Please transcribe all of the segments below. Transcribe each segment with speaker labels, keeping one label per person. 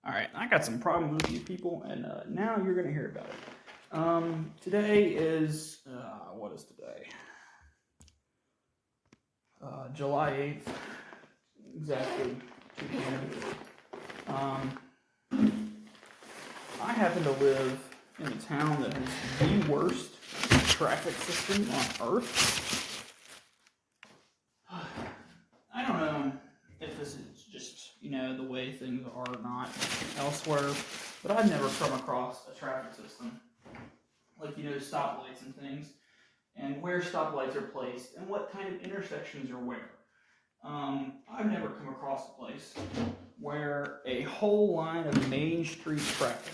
Speaker 1: Alright, I got some problems with you people, and now you're going to hear about it. Today is, what is today? July 8th, exactly 2 p.m. I happen to live in a town that has the worst traffic system on earth. I don't know if this is just, the way things are not elsewhere, but I've never come across a traffic system like, stoplights and things, and where stoplights are placed, and what kind of intersections are where. I've never come across a place where a whole line of Main Street traffic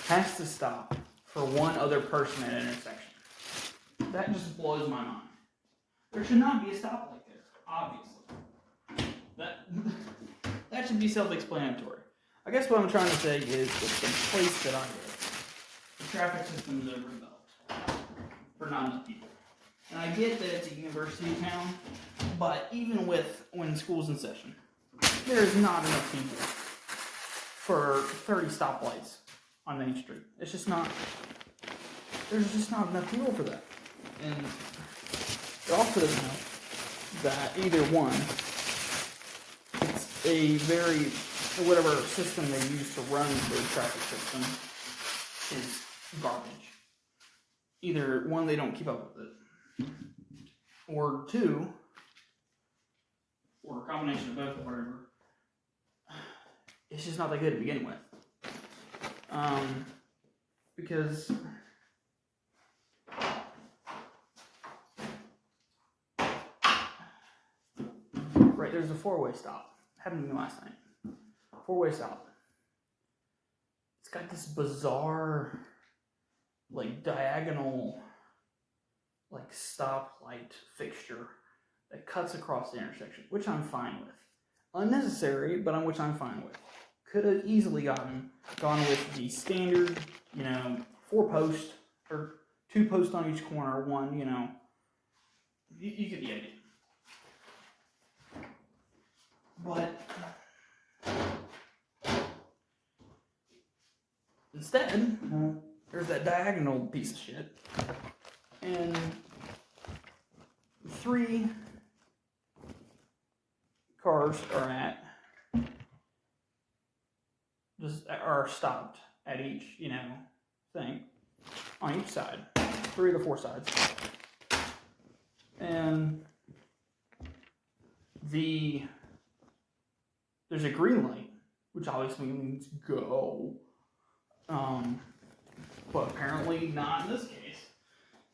Speaker 1: has to stop for one other person at an intersection. That just blows my mind. There should not be a stoplight there, obviously. That should be self-explanatory. I guess what I'm trying to say is that the place that I live, the traffic system is overdeveloped for not enough people. And I get that it's a university town, but even when school's in session, there's not enough people for 30 stoplights on Main Street. There's just not enough people for that. And it also doesn't help that either one, it's a very, whatever system they use to run the traffic system is garbage. Either one, they don't keep up with it, or two, or a combination of both, or whatever, it's just not that good to begin with. Because right, there's a four-way stop. Happened to me last night. Four-way stop. It's got this bizarre, diagonal, stoplight fixture that cuts across the intersection, which I'm fine with. Unnecessary, but which I'm fine with. Could have easily gone with the standard, 4-post, or 2 posts on each corner, one, you get the idea. But instead, there's that diagonal piece of shit, and 3 cars are stopped at each, thing on each side, 3 of the 4 sides, and there's a green light, which obviously means go, but apparently not in this case,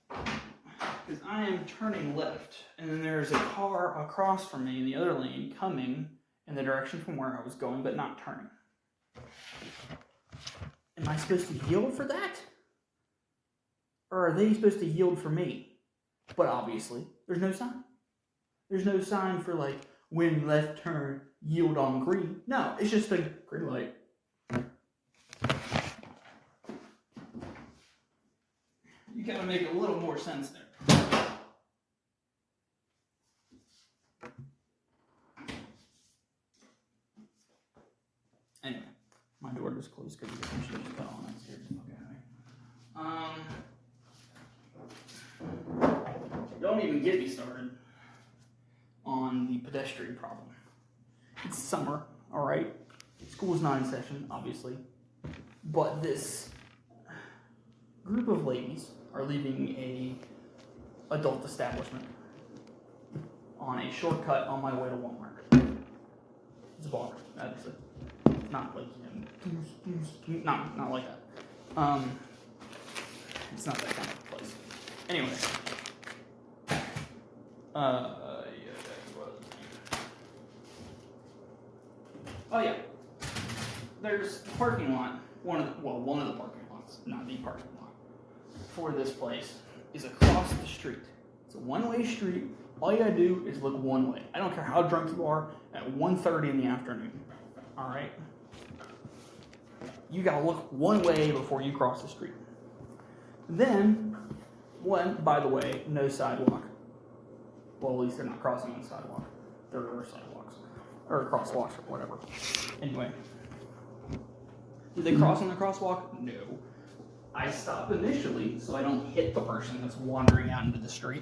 Speaker 1: because I am turning left, and then there's a car across from me in the other lane coming in the direction from where I was going, but not turning. Am I supposed to yield for that? Or are they supposed to yield for me? But obviously, there's no sign. There's no sign for, when left turn, yield on green. No, it's just a green light. You gotta make a little more sense there. Anyway, my door just closed because the shit just fell on it. Scared the fuck out of me. Don't even get me started on the pedestrian problem. It's summer, alright? School's not in session, obviously. But this group of ladies are leaving a adult establishment on a shortcut on my way to Walmart. It's a bar, obviously. It's not not like that. It's not that kind of place. Anyway. Oh yeah. There's a parking lot. One of the parking lots, not the parking lot, for this place is across the street. It's a one-way street. All you gotta do is look one way. I don't care how drunk you are at 1:30 in the afternoon. Alright? You gotta look one way before you cross the street. Then, by the way, no sidewalk. Well, at least they're not crossing on the sidewalk. There are sidewalks. Or crosswalks or whatever. Anyway. Do they cross on the crosswalk? No. I stop initially so I don't hit the person that's wandering out into the street.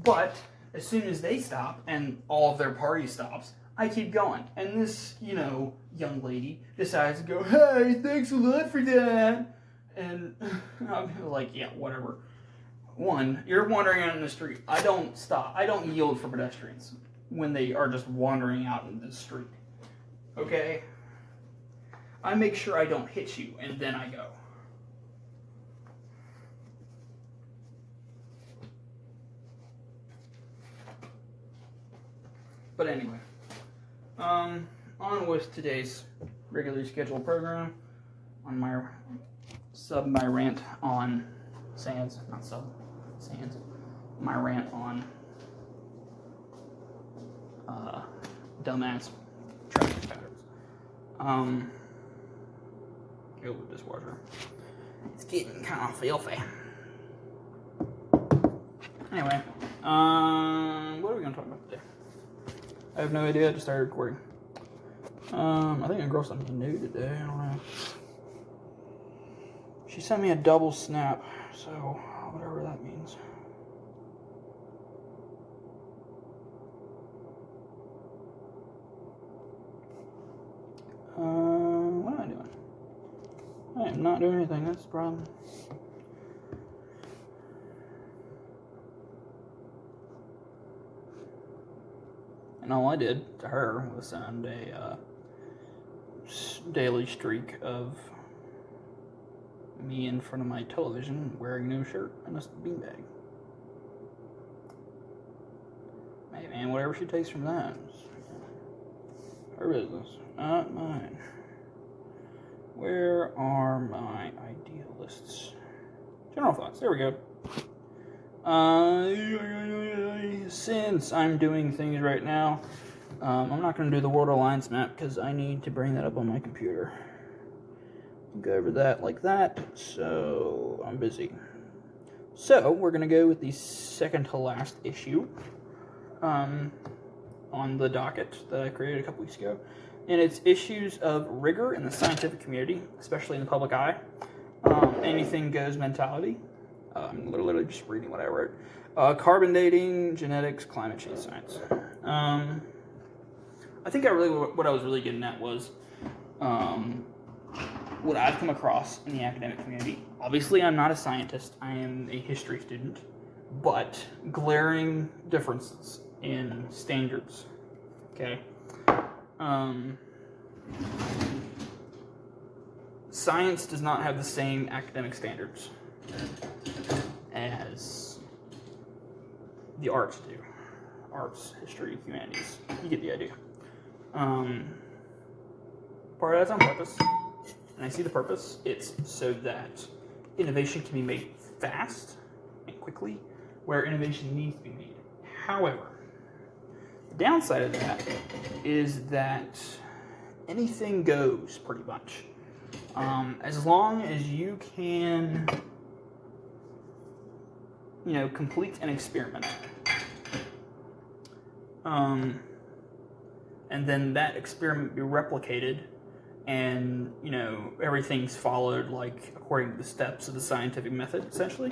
Speaker 1: But as soon as they stop and all of their party stops, I keep going. And this, young lady decides to go, "Hey, thanks a lot for that." And I'm like, yeah, whatever. One, you're wandering out in the street. I don't stop. I don't yield for pedestrians when they are just wandering out into the street. Okay? I make sure I don't hit you, and then I go. But anyway, on with today's regularly scheduled program. On my rant on Sands, not Sands. My rant on dumbass traffic patterns. Go with dishwasher. It's getting kind of filthy. Anyway, what are we gonna talk about today? I have no idea. I just started recording. I think a girl sent me new today. I don't know. She sent me a double snap, so whatever that means. What am I doing? I am not doing anything. That's the problem. And all I did to her was send a daily streak of me in front of my television wearing no shirt and a beanbag. Hey man, whatever she takes from that is her business, not mine. Where are my idealists? General thoughts, there we go. Since I'm doing things right now, I'm not going to do the World Alliance map because I need to bring that up on my computer. Go over that like that, so I'm busy. So, we're going to go with the second to last issue on the docket that I created a couple weeks ago. And it's issues of rigor in the scientific community, especially in the public eye. Anything goes mentality. I'm literally just reading what I wrote. Carbon dating, genetics, climate change science. I think what I was really getting at was what I've come across in the academic community. Obviously, I'm not a scientist. I am a history student. But glaring differences in standards. Okay? Science does not have the same academic standards as the arts do. Arts, history, humanities. You get the idea. Part of that's on purpose. And I see the purpose. It's so that innovation can be made fast and quickly where innovation needs to be made. However, the downside of that is that anything goes pretty much. As long as you can, complete an experiment, and then that experiment be replicated, and everything's followed according to the steps of the scientific method. Essentially,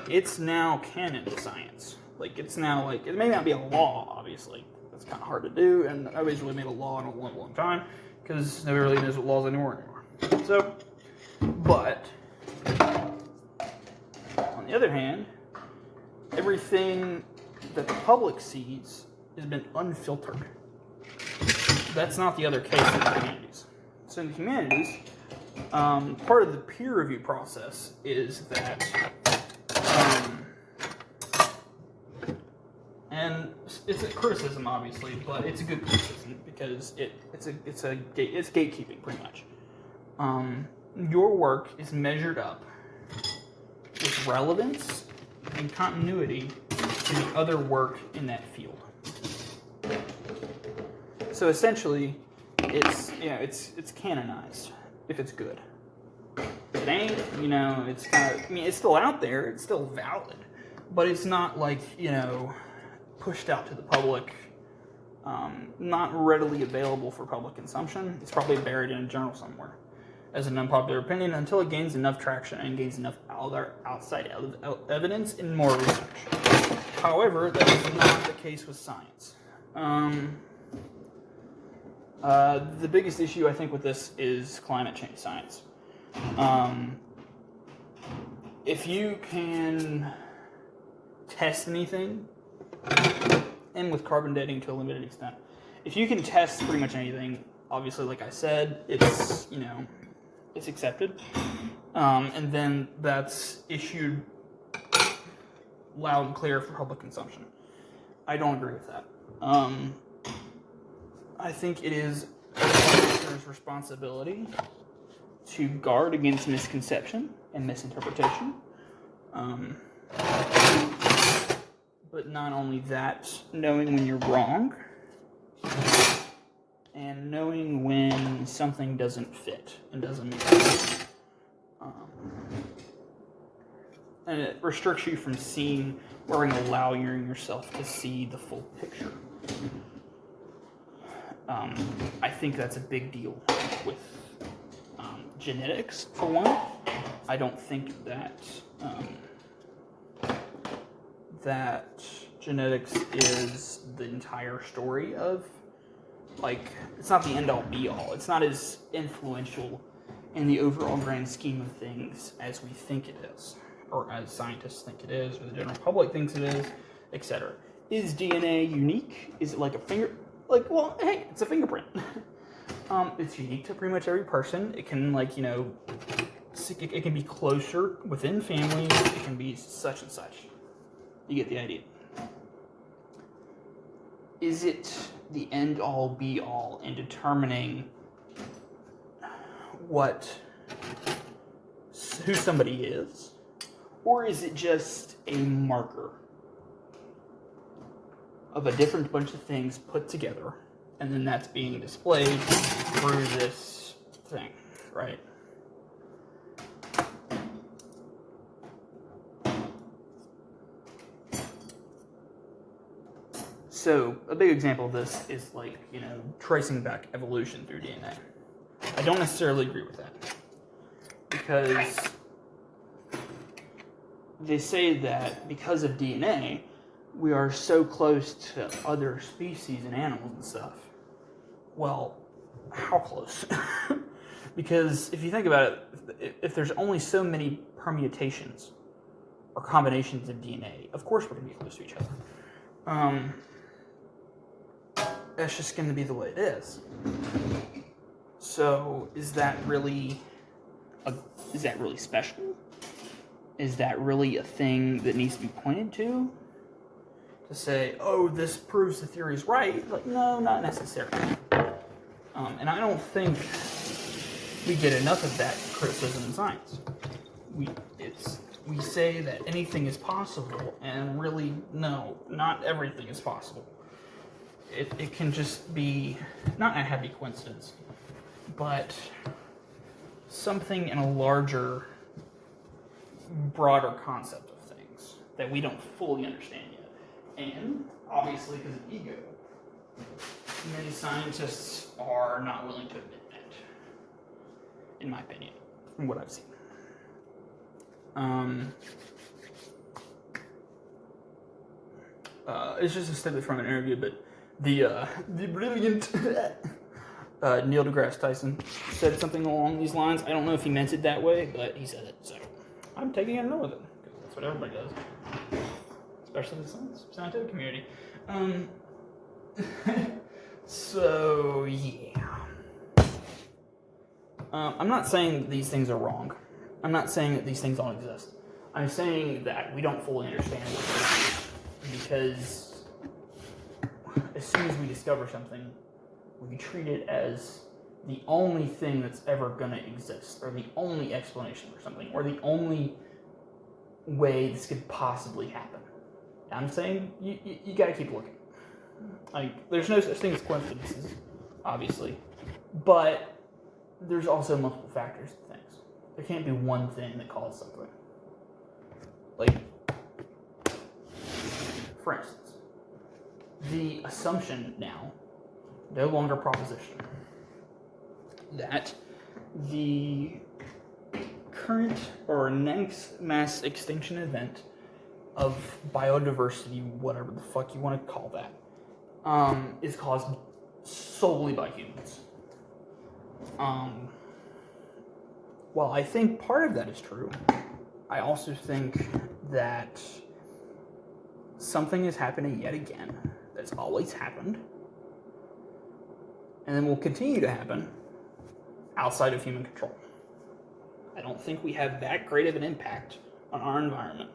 Speaker 1: it's now canon science. It's now it may not be a law, obviously. That's kind of hard to do, and nobody's really made a law in a long time because nobody really knows what laws anymore. So, but on the other hand, everything that the public sees has been unfiltered. That's not the other case in the humanities. So in the humanities, part of the peer review process is that, and it's a criticism, obviously, but it's a good criticism because it's gatekeeping pretty much. Your work is measured up with relevance and continuity to the other work in that field. So essentially, it's canonized if it's good. If it ain't, it's kind of, it's still out there, it's still valid, but it's not pushed out to the public not readily available for public consumption. It's probably buried in a journal somewhere as an unpopular opinion until it gains enough traction and gains enough outside evidence and more research. However, that is not the case with science. The biggest issue, I think, with this is climate change science. If you can test anything, and with carbon dating to a limited extent, if you can test pretty much anything, obviously, like I said, it's, it's accepted. And then that's issued loud and clear for public consumption. I don't agree with that. I think it is a professor's responsibility to guard against misconception and misinterpretation. But not only that, knowing when you're wrong and knowing when something doesn't fit and doesn't make sense. And it restricts you from seeing or allowing yourself to see the full picture. I think that's a big deal with genetics, for one. I don't think that that genetics is the entire story of, it's not the end-all, be-all. It's not as influential in the overall grand scheme of things as we think it is, or as scientists think it is, or the general public thinks it is, etc. Is DNA unique? Is it like a finger? Well, hey, it's a fingerprint. It's unique to pretty much every person. It can, it can be closer within families. It can be such and such. You get the idea. Is it the end-all, be-all in determining who somebody is? Or is it just a marker of a different bunch of things put together, and then that's being displayed through this thing, right? So, a big example of this is tracing back evolution through DNA. I don't necessarily agree with that, because they say that because of DNA, we are so close to other species and animals and stuff. Well, how close? Because if you think about it, if there's only so many permutations or combinations of DNA, of course we're going to be close to each other. That's just going to be the way it is. So, is that really special? Is that really a thing that needs to be pointed to? To say, oh, this proves the theory is right. No, not necessarily. And I don't think we get enough of that criticism in science. We say that anything is possible, and really, no, not everything is possible. It can just be, not a happy coincidence, but something in a larger, broader concept of things that we don't fully understand yet. And, obviously, because of ego, many scientists are not willing to admit that, in my opinion, from what I've seen. It's just a snippet from an interview, but the brilliant Neil deGrasse Tyson said something along these lines. I don't know if he meant it that way, but he said it, so I'm taking it and with it, because that's what everybody does. Especially the scientific community. So, yeah. I'm not saying that these things are wrong. I'm not saying that these things don't exist. I'm saying that we don't fully understand it, because as soon as we discover something, we treat it as the only thing that's ever going to exist, or the only explanation for something, or the only way this could possibly happen. I'm saying you got to keep looking. There's no such thing as coincidences, obviously, but there's also multiple factors to things. There can't be one thing that causes something. For instance, the assumption now, no longer proposition, that the current or next mass extinction event of biodiversity, whatever the fuck you want to call that, is caused solely by humans. While I think part of that is true, I also think that something is happening yet again that's always happened, and then will continue to happen outside of human control. I don't think we have that great of an impact on our environment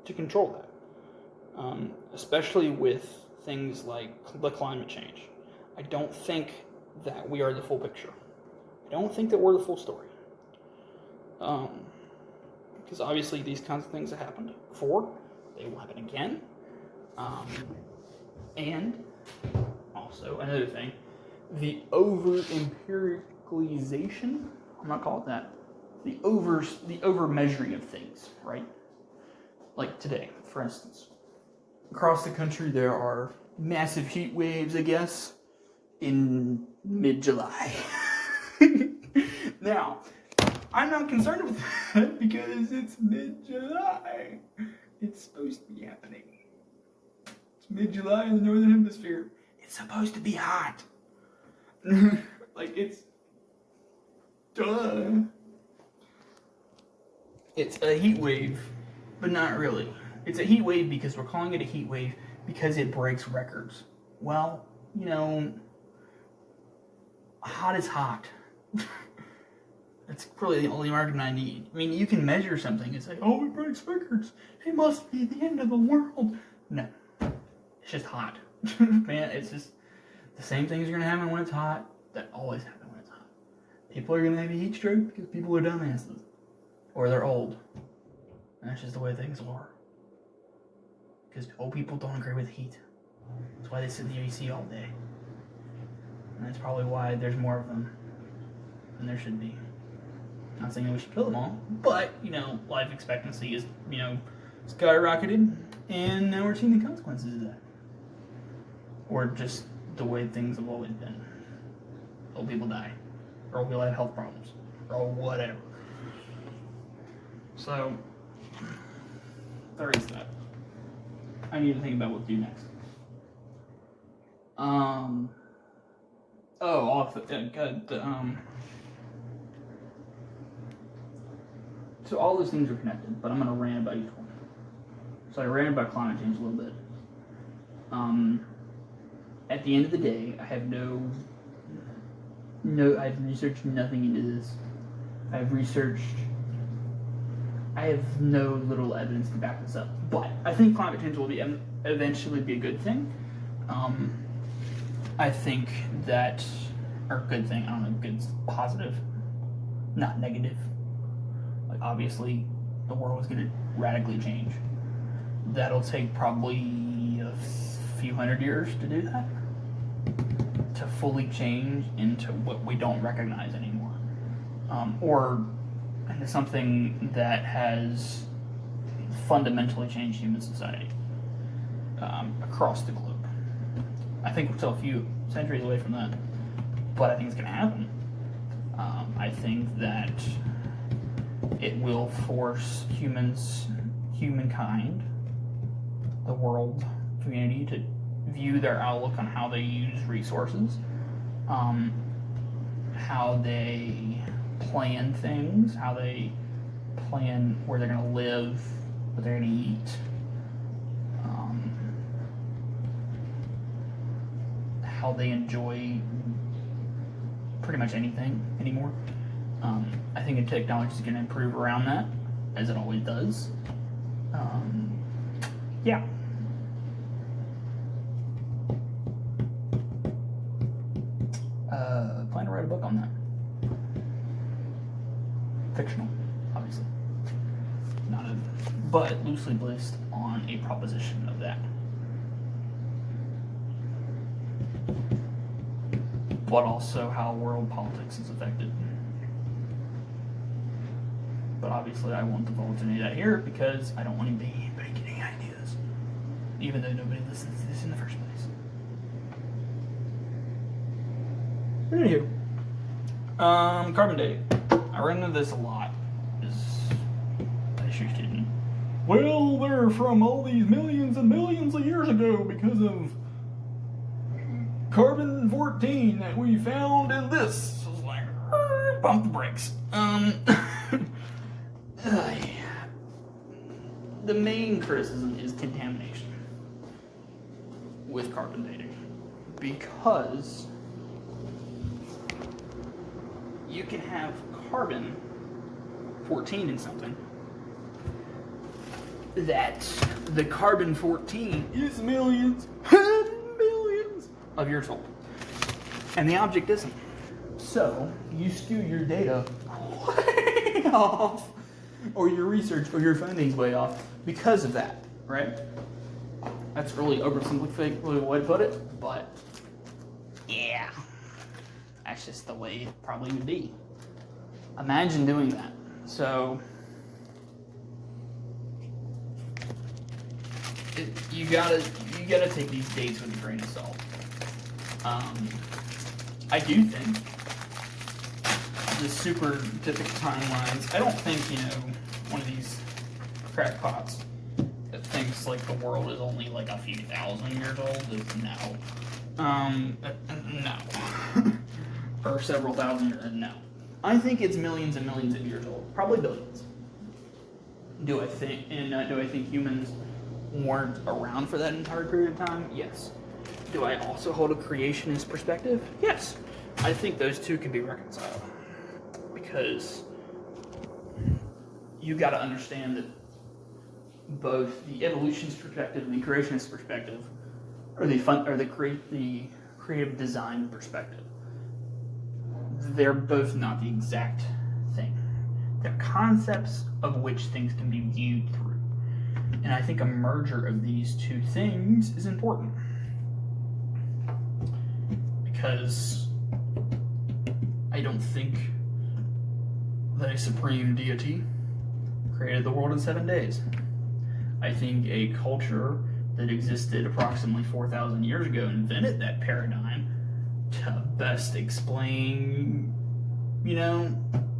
Speaker 1: to control that, especially with things like the climate change. I don't think that we are the full picture. I don't think that we're the full story. Because obviously these kinds of things have happened before, they will happen again. And also another thing, the over-empiricalization, I'm not calling it that, the over-measuring of things, right? Like today, for instance. Across the country there are massive heat waves, I guess, in mid-July. Now, I'm not concerned with that because it's mid-July. It's supposed to be happening. It's mid-July in the Northern Hemisphere. It's supposed to be hot. Like, it's... duh. It's a heat wave, but not really. It's a heat wave because we're calling it a heat wave because it breaks records. Well, you know, hot is hot. That's really the only argument I need. I mean, you can measure something and say, oh, it breaks records. It must be the end of the world. No. It's just hot. Man, it's just the same things are going to happen when it's hot that always happen when it's hot. People are going to have a heat stroke because people are dumbasses. Or they're old. And that's just the way things are. Because old people don't agree with heat. That's why they sit in the AC all day. And that's probably why there's more of them than there should be. Not saying that we should kill them all, but, you know, life expectancy is, you know, skyrocketed, and now we're seeing the consequences of that. Or just the way things have always been. Old people die. Or old people have health problems. Or whatever. So, there is that. I need to think about what to do next. So all those things are connected, but I'm going to rant about each one. So I ranted about climate change a little bit. At the end of the day, I have I've researched nothing into this. I have no little evidence to back this up, but I think climate change will eventually be a good thing. I think that, or good thing, I don't know, good's positive, not negative. Like, obviously, the world is going to radically change. That'll take probably a few hundred years to do that, to fully change into what we don't recognize anymore, or into something that has fundamentally changed human society across the globe. I think we're still a few centuries away from that, but I think it's going to happen. I think that it will force humankind, the world community, to view their outlook on how they use resources, how they plan things, how they plan where they're going to live, what they're going to eat, how they enjoy pretty much anything anymore. I think the technology is going to improve around that, as it always does. Yeah. Plan to write a book on that. Fictional, obviously. But loosely based on a proposition of that. But also how world politics is affected. But obviously I won't divulge any of that here because I don't want anybody getting ideas. Even though nobody listens to this in the first place. Anywho, carbon dating. I run into this a lot. As you didn't. Well, they're from all these millions and millions of years ago because of carbon-14 that we found in this. So it's like, pump the brakes. The main criticism is contamination with carbon dating, because you can have carbon-14 in something that the carbon-14 is millions and millions of years old, and the object isn't. So you skew your data way off, or your research or your findings way off because of that, right? That's really oversimplified way to put it, but yeah, that's just the way it probably would be. Imagine doing that. So you gotta take these dates with a grain of salt. I do think the super typical timelines. I don't think, one of these crackpots that thinks like the world is only like a few thousand years old is no. No. Or several thousand years, no. I think it's millions and millions of years old, probably billions. Do I think humans weren't around for that entire period of time? Yes. Do I also hold a creationist perspective? Yes. I think those two can be reconciled, because you got to understand that both the evolutionist perspective and the creationist perspective, or the creative design perspective, they're both not the exact thing. They're concepts of which things can be viewed through. And I think a merger of these two things is important. Because I don't think that a supreme deity created the world in 7 days. I think a culture that existed approximately 4,000 years ago invented that paradigm to best explain,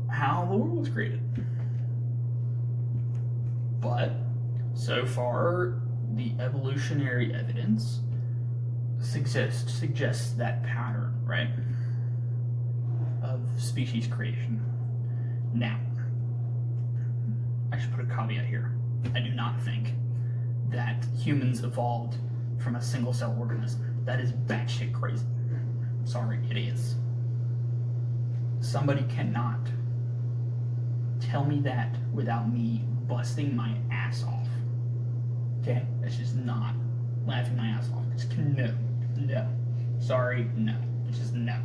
Speaker 1: how the world was created. But so far, the evolutionary evidence suggests that pattern, right, of species creation. Now, I should put a caveat here. I do not think that humans evolved from a single-cell organism. That is batshit crazy. Sorry, it is. Somebody cannot tell me that without me busting my ass off. Okay? That's just not laughing my ass off. Just no. Sorry, no. It's just no.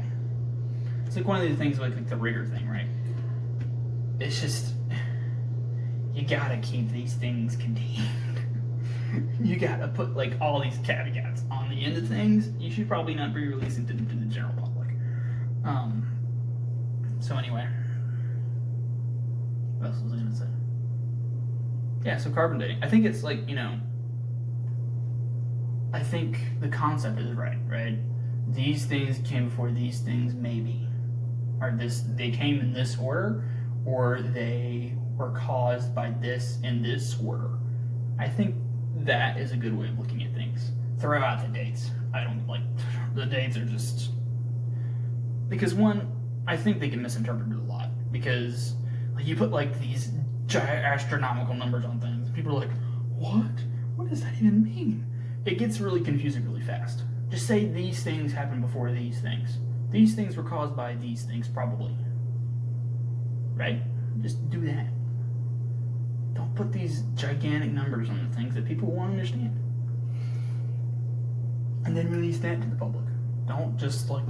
Speaker 1: It's like one of the things like the Rigor thing, right? It's just, you gotta keep these things contained. You gotta put like all these caveats on the end of things. You should probably not be releasing to the general public. So anyway, what else was I gonna say? Yeah, so carbon dating. I think it's like, I think the concept is right? These things came before these things, maybe. Or they came in this order, or they were caused by this in this order. I think that is a good way of looking at things. Throw out the dates. I don't like, the dates are just, because one, I think they get misinterpreted a lot, because like you put like these giant astronomical numbers on things, people are like, what does that even mean? It gets really confusing really fast. Just say these things happened before these things. These things were caused by these things, probably. Right? Just do that. Don't put these gigantic numbers on the things that people won't understand. And then release that to the public. Don't just like,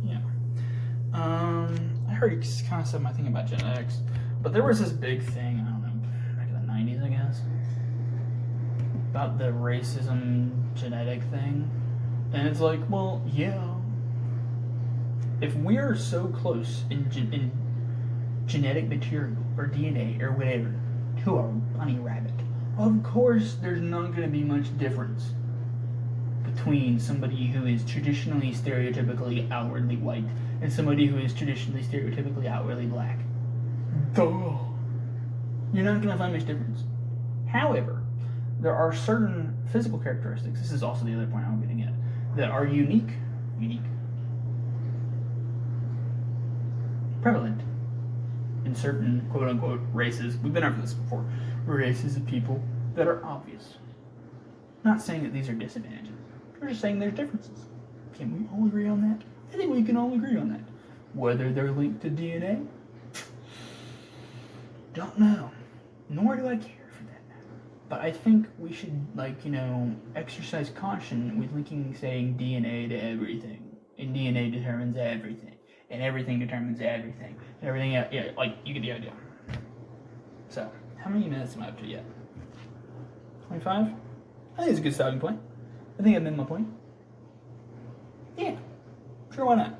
Speaker 1: yeah. I heard you kind of said my thing about genetics, but there was this big thing, I don't know, back in the 90s, I guess, about the racism genetic thing. And it's like, well, yeah. If we're so close in genetic material or DNA or whatever to a bunny rabbit, of course there's not going to be much difference. between somebody who is traditionally stereotypically outwardly white and somebody who is traditionally stereotypically outwardly black. Duh. You're not going to find much difference. However, there are certain physical characteristics, this is also the other point I'm getting at, that are unique, prevalent in certain quote-unquote races. We've been over this before. Races of people that are obvious. Not saying that these are disadvantages. We're just saying there's differences. Can we all agree on that? I think we can all agree on that. Whether they're linked to DNA, don't know. Nor do I care for that. But I think we should, exercise caution with linking, saying DNA to everything. And DNA determines everything. And everything determines everything. And everything, you get the idea. So, how many minutes am I up to yet? 25? I think it's a good starting point. I think I made my point. Yeah, sure, why not?